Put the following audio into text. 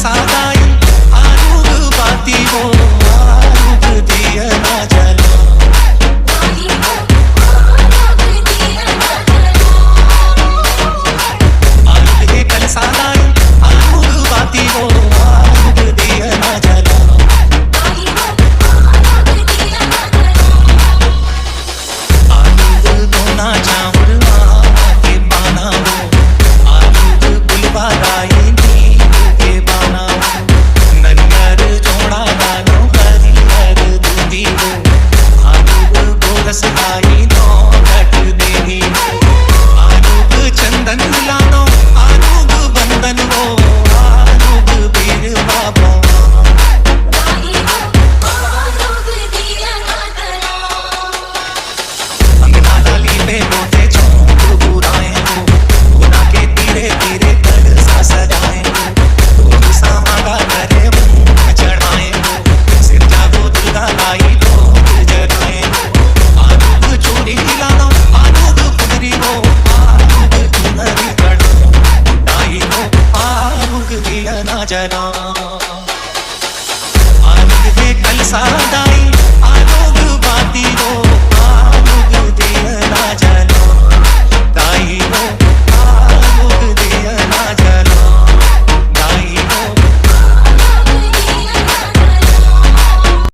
सादाई आरूग बाती हो आरूग दिया ना जला आरूग कल सादाई आरूग बाती हो आरूग दिया ना जला आरूग दोना चावड़ के बाना हो आरूग गुलबाराई सदाई नो घट देही आरूग चंदन लानो आरूग बंदन वो आरूग बीर बाबा अंगना डाली पे बोते चौंक बुराए हो गुना के तीरे तीरे कल सा सजाए हो तो सामागा करे मुंह चढ़ाए हो सिर जागो दुर्गा लाई लोग जगाए चूड़ी लानो आरूग कुदरी हो आरूग चुनरी कड़ो उठाई हो आरूग दिया ना जला आरूग कल सा